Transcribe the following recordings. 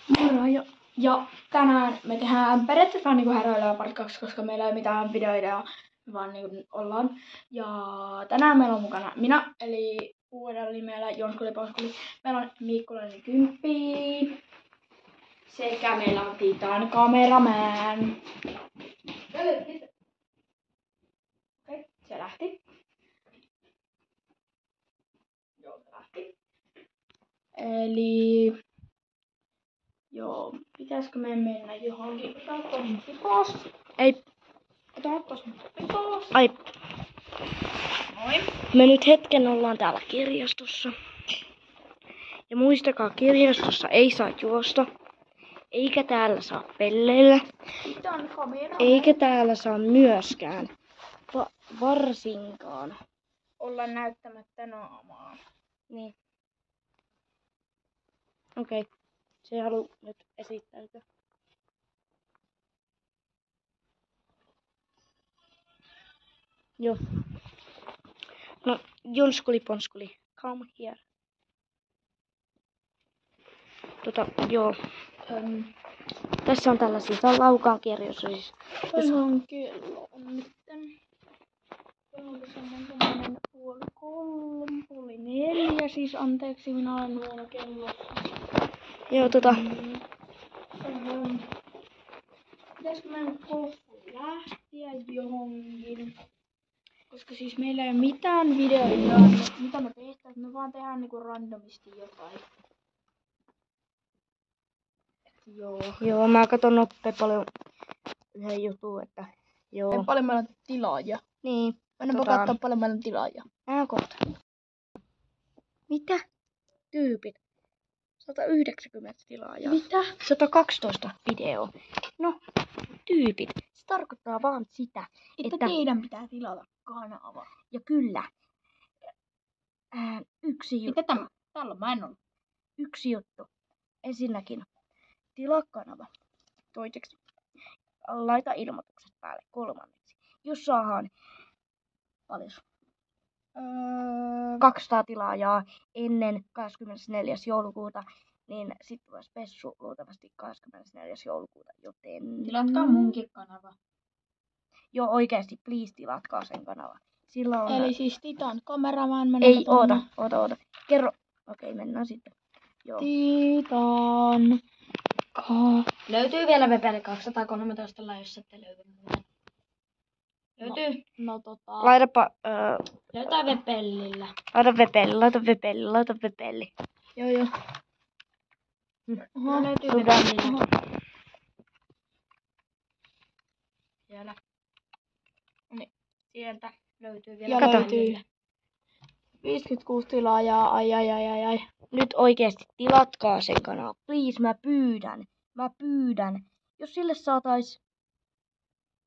Moro ja tänään me tehdään periaatteessa vaan niinku häröilevä part 2, koska meillä ei ole mitään videoidea, me vaan niinku ollaan. Ja tänään meillä on mukana minä, eli uudella nimellä Jonskuli Ponskuli. Meillä on Miikkulainen 10. Sekä meillä on Titan Cameraman. Okei, se lähti. Joo, se lähti. Eli joo, pitäisikö me mennä johonkin? Ota tohon pois. Ei. Ota tohon pois. Ai. Noin. Me nyt hetken ollaan täällä kirjastossa. Ja muistakaa, kirjastossa ei saa juosta. Eikä täällä saa pelleillä. Titan Cameraman. Eikä täällä saa myöskään. Varsinkaan. Olla näyttämättä naamaa. Niin. Okei. Se ei halua nyt esittäytyä. Joo. No, Jonskuli Ponskuli. Come here. Joo. Tässä on tällaisia. Tää on Laukaan kirjoissa siis. Paljon kello on nytten? Kello on puoli 3, puoli 4. Siis anteeksi, minä olen huono kellossa. Joo, Pitäisikö mä nyt kohta lähteä johonkin? Koska siis meillä ei ole mitään videoita, mitä me tehtäis. Me vaan tehdään niinku randomisti jotain. Joo, mä katon noppe paljon yhden jutun, että joo. Ei paljon meillä on tilaajia. Niin. Mennäänpä katsoa paljon meillä on tilaajia. Kohta. Mitä? Tyypit. 190 tilaajaa. Mitä? 112 video. No, tyypit. Se tarkoittaa vaan sitä, Että teidän pitää tilata kanava. Ja kyllä. Yksi juttu. Mitä tämä? Täällä mä en ollut. Yksi juttu. Ensinnäkin. Tilaa kanava. Toiseksi. Laita ilmoitukset päälle. Kolmanneksi. Jos saadaan paljon 200 tilaajaa ennen 24. joulukuuta, niin sitten tulee spessu luultavasti 24. joulukuuta, joten... Tilatkaa munkin kanava. Joo, oikeasti, please tilatkaa sen kanava. Silloin... Eli siis Titan Cameraman. Ei, oota. Kerro. Okei, mennään sitten. Joo. Titan. Löytyy vielä Vepeli 213, jos ette löydy muuten. Löytyy? Laitapa... Löytää Vepellillä. Laita Vepeli. Joo. Oho, löytyy Vepellillä. Siellä. Niin, sieltä löytyy vielä. Ja löytyy 56 tilaajaa, ai. Nyt oikeesti tilatkaa sen kanava. Please, mä pyydän. Jos sille saatais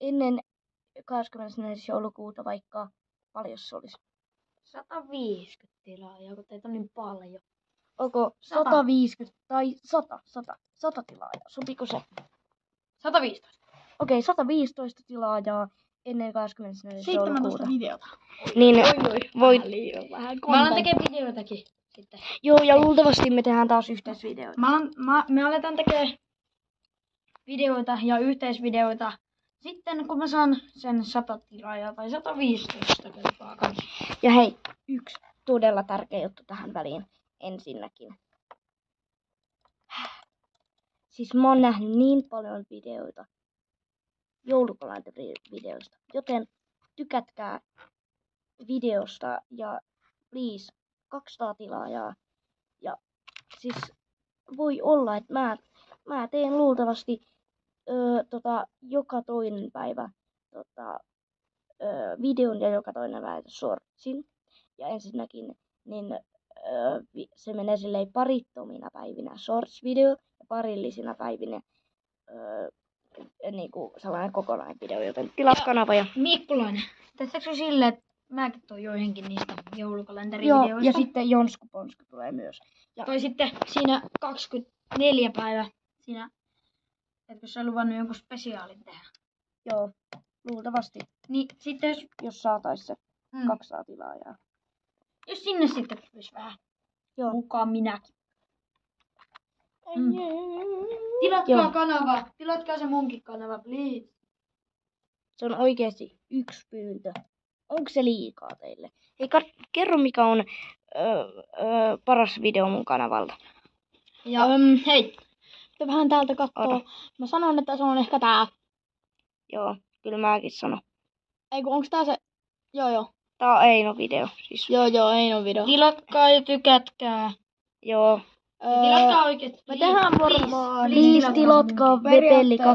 ennen 24. joulukuuta vaikka, paljon se olisi? 150 tilaajaa, kun teitä on niin paljon. Onko 150 tai 100 tilaajaa? Sopiiko se? 115. Okei, 115 tilaajaa ennen 24. 17 joulukuuta. videota. Niin voit... Vähän mä alan tekemään videoitakin sitten. Joo, ja luultavasti me tehdään taas yhteisvideoita. Me aletaan tekemään videoita ja yhteisvideoita sitten, kun mä saan sen 100 tilaajaa tai 115 kelpaa kanssa. Ja hei, yksi todella tärkeä juttu tähän väliin ensinnäkin. Siis mä oon nähnyt niin paljon videoita joulukalenterivideoista, joten tykätkää videosta ja please 200 tilaajaa. Ja siis voi olla, että mä teen luultavasti joka toinen päivä videon ja joka toinen päivä shortsin. Ja ensinnäkin niin se menee silleen parittomina päivinä shorts-video ja parillisina päivinä niinku sellainen kokonainen video, joten tilaa kanava ja... Miikkulainen, teettekö silleen, että mäkin tuon joihinkin niistä joulukalenterivideoista? Joo, ja sitten Jonsku Ponsku tulee myös. Ja toi sitten siinä 24 päivä siinä, etkö sä luvannut jonkun spesiaalin tehdä? Joo, luultavasti. Niin sitten jos saatais se 200 tilaajaa. Jos sinne sitten tulisi vähän mukaan minäkin. Tilatkaa Joo. kanava. Tilatkaa se munkin kanava, please. Se on oikeasti yksi pyyntö. Onko se liikaa teille? Hei, kerro mikä on paras video mun kanavalta. Ja hei, vähän täältä kattoo. Ota. Mä sanon, että se on ehkä tää. Joo, kyllä mäkin sanon. Eiku, onks tää se? Joo. Tää on Eino-video. Siis. Joo, ei oo video. Tilatkaa ja tykätkää. Joo. Tilatkaa oikeesti. Me tehdään varmaan. Please tilatkaa Vepelli 100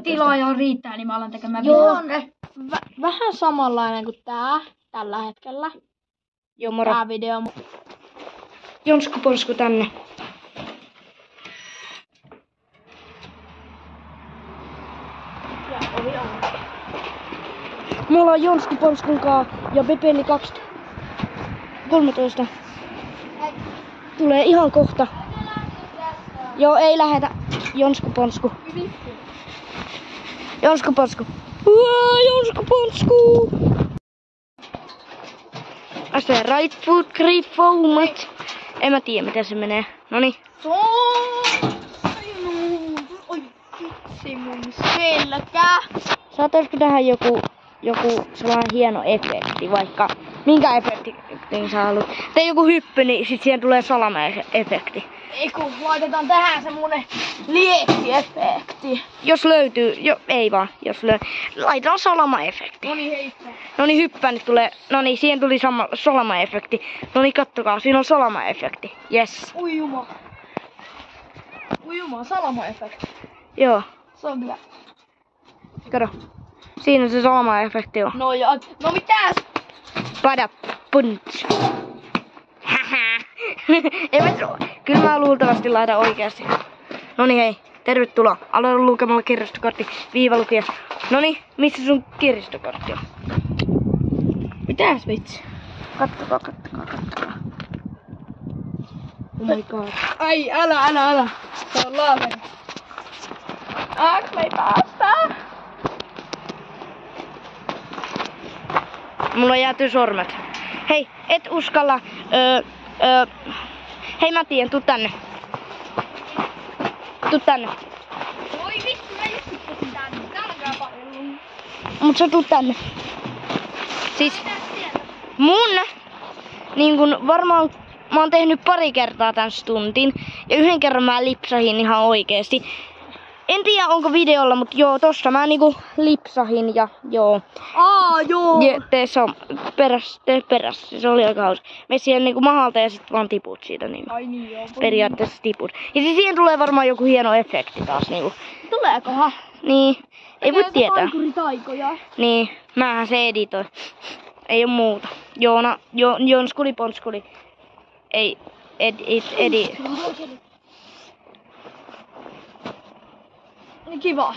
tilaa 213. jo riittää, niin mä alan tekemään Joo. videon. Vähän samanlainen kuin tää tällä hetkellä. Joo, moro. Tää video. Jonsku Ponsku tänne. Mulla on Jonsku Ponskun kaa ja Vepelli 213. Tulee ihan kohta. Joo, ei lähetä. Jonsku Ponsku. Jonsku Ponsku. Jonsku Ponsku. Ase right foot grip format. En mä tiedä miten se menee. Noniin. Oi, vitsi mun selkä. Saataisiko tähän joku sellainen hieno efekti, vaikka minkä efektin sä haluat? Tee joku hyppy, niin sit siihen tulee salama-efekti. Eiku, laitetaan tähän semmonen liekki-efekti. Jos löytyy, ei vaan, jos löytyy. Laitetaan salama-efekti. Noniin, heippa. Noniin, hyppää, niin tulee, noniin, siihen tuli salama-efekti. Noniin, kattokaa, siinä on salama-efekti. Yes. Ujuma, salama-efekti. Joo, Se on hyvä. kato. Siinä se salama-efekti on. No mitäs? Pada punch. Kyllä mä luultavasti laitan oikeasti. Noni hei, tervetuloa. Aloita lukemalla kirjastokortti. Viivalukija. Noni, missä sun kirjastokortti on? Mitäs vitsi? Kattokaa. Oh my god. Ai, älä. Se on laaveri. Me ei päästä. Mulla jäätyy sormet. Hei, et uskalla. Hei mä tiedän, tuu tänne. Oi vittu, mä just hyppäsin tänne. Täällä on kyllä paljon. Mut sä tuu tänne. Siis mun, niin kun varmaan mä oon tehnyt pari kertaa tän stuntin. Ja yhden kerran mä lipsahin ihan oikeesti. En tiedä onko videolla, mut joo, tossa mä niinku lipsahin ja joo. Joo. Ja tee perässä, se oli aika hauska. Me siihen niinku mahalta ja sit vaan tiput siitä niin. Ai niin joo. Periaatteessa tiput. Ja siis siihen tulee varmaan joku hieno efekti taas niinku. Tuleekohan? Niin, ei voi tietää. Taikoja. Niin, mähän se editoi. Ei oo muuta. Jonskuli Ponskuli. Ei, edi. Niin kiva.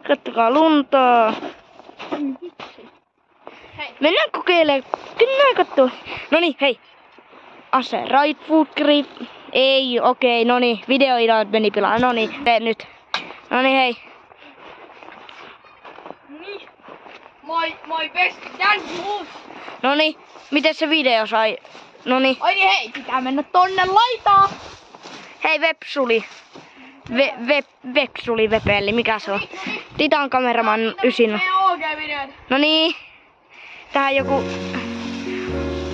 Kattokaa luntaa. Hei. Mennään kokeilemaan. Mennään kattoo. Noniin, hei. Ase, right foot grip. Ei, okei, noniin. Videoideat meni pilaan. Noniin, tee nyt. Noniin, hei. Niin. My best dance moves. Noniin, miten se video sai? Noniin. Ai niin hei, pitää mennä tonne laitaan. Hei, Vepsuli. Vepsuli Vepelli, mikä se on? Titan kameraman ysin. Meidän OG-videot. Noniin. Tähän joku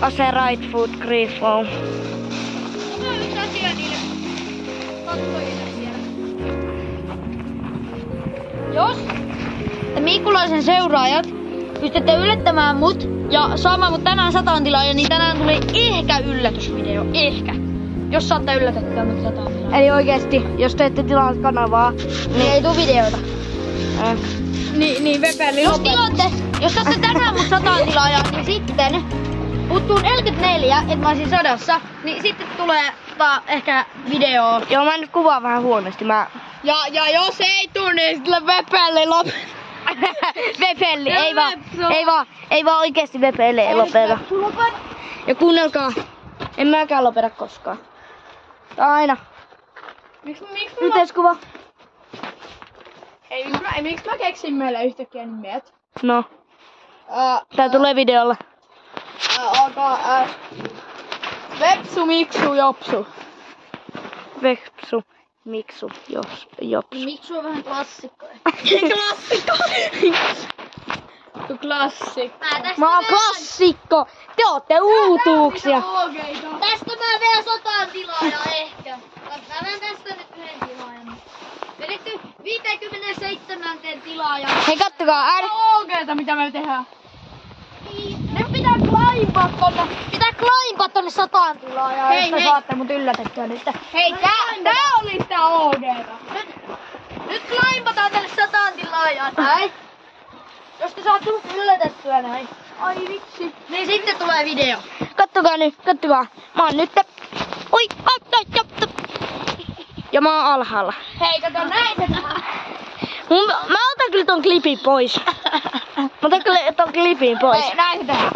ase right foot grip flow. Mulla on yksi asia niille katsojille siellä. Jos te Miikulaisen seuraajat pystytte yllättämään mut ja saamaan mut tänään 100 tilaa, niin tänään tulee ehkä yllätysvideo. Ehkä. Jos saatte yllätettyä mut 100 tilaa. Eli oikeesti, jos te ette tilaa kanavaa, Niin ei tuu videoita. Niin Vepelli Jos saatte tänään mut 100 tilaajaa, niin sitten puuttuu 44, et mä olisin 100, niin sitten tulee ehkä video. joo, mä nyt kuvaan vähän huonosti. Ja jos ei tuu, niin sitten Vepelli Vepelli, ei vaan oikeesti Vepelli ei lopeta. Ja kuunnelkaa, en mäkään lopeta koskaan. Tää on aina yhteiskuva. Miksi mä keksin meille yhtäkkiä nimet? No, tää tulee videolla. Vepsu, Miksu, Jopsu. Vepsu. Miksu, jops. Miksu on vähän klassikko. Klassikko. Mä oon klassikko! Te ootte uutuuksia! Tästä mä vielä 100 tilaaja ehkä. Mä menen tästä nyt 1 tilaajan. Vedetty 57 tilaajan. Hei kattokaa Ookeeta mitä me tehdään. Nyt pitää klaimpaa tonne 100 tilaajaa. Hei, saatte mut yllätettyä nyt. Hei, Tää oli sitä ookeeta. nyt klaimpataan tänne 100 tilaajaan. Näin. Jos te saatte mut yllätettyä näin. Ai vitsi. Niin sitten tulee video. Kattokaa nyt, kattokaa. Mä oon nyt... Oi, ja mä oon alhaalla. Hei, kato näin se tehdään. Mä otan kyllä ton klipin pois. Mä otan kyllä ton klipin pois. Hei, näin se tehdään.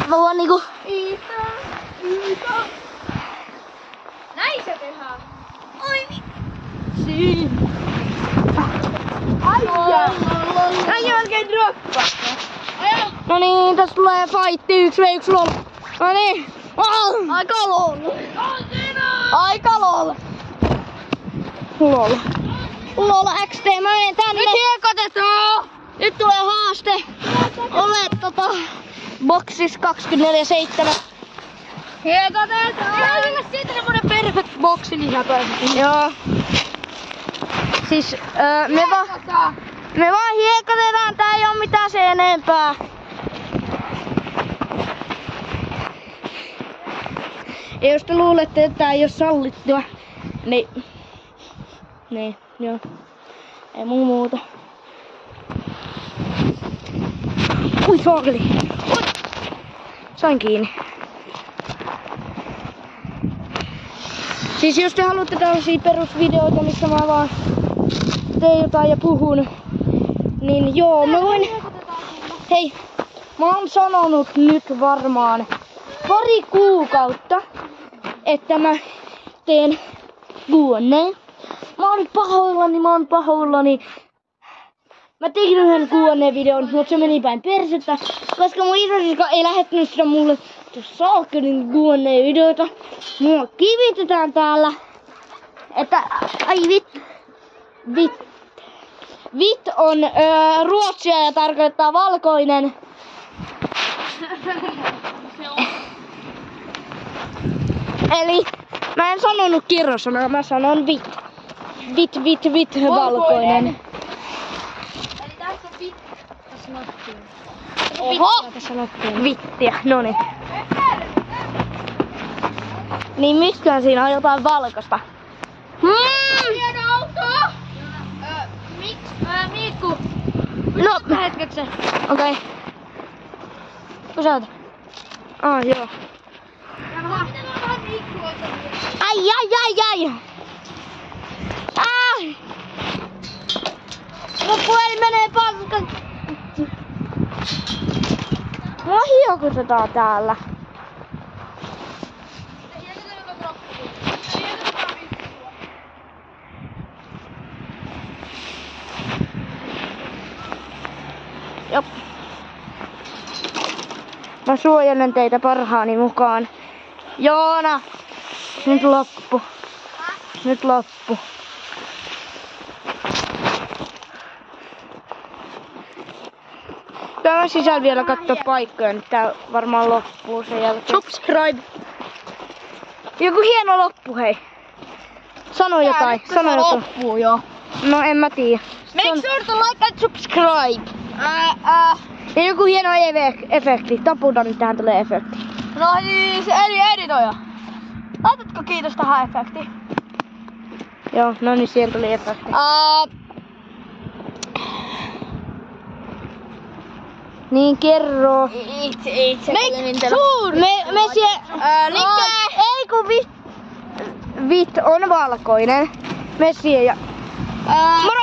Mä voin niinku... Näin se tehdään. Oi Siin. Aijaa. Äijä oikein droppa. No niin, tässä tulee fight 1v1 lol. No niin. Aika lol. Aika lol. Lol. Lol XT, mä menen tänne. Nyt hiekotetaan. Nyt tulee haaste. Ole boksis 24/7. Hiekotetaan. Ihan mennä siitä semmonen perfect boxi lisäpääset. Joo. Siis me vaan hiekotetaan, tää ei oo mitään sen enempää. Ja jos te luulette, että tää ei oo sallittua, niin, joo. Ei muu muuta. Ui saakeli. Sain kiinni. Siis jos te haluatte tällaisia perusvideoita, missä mä vaan teen jotain ja puhun, niin joo, mä voin... Hei, mä oon sanonut nyt varmaan 2 kuukautta, että mä teen Q&A. Mä oon pahoillani. Mä tein yhden Q&A-videon, mutta se meni päin persettä, koska mun isosisko ei lähettänyt sitä mulle saakelin Q&A-videota. Mua kivitetään täällä, että ai vit on ruotsia ja tarkoittaa valkoinen. Eli mä en sanonut kirjosanaa, mä sanon vit. Vit, valkoinen. Eli tässä on vittu. Tässä sanottiin. Oho! Tässä sanottiin vittiä, noniin. Niin miskään siinä on jotain valkoista. Hieno auto! Miikku. No, Hetkeksi. okei. Pysäytä. Joo. Ai. Mun puhelin menee paskan. Mua hiokutetaan täällä. Jop. Mä suojelen teitä parhaani mukaan. Joona! Nyt loppu. Täällä on sisällä vielä katsoa paikkoja, nyt tää varmaan loppuu sen jälkeen. Subscribe. Joku hieno loppu, hei. Sano jotain. Loppuu jo. No en mä tiedä. Make sure to like and subscribe. Ja joku hieno efekti. Taputa, niin tähän tulee efekti. No niin, se editoija. Laitatko kiitos tähän efektiin? Joo, no niin, siihen tuli efekti. Niin kerro. Itse. Make sure! Me ei kun vit on valkoinen. Me siihen ja... Moro!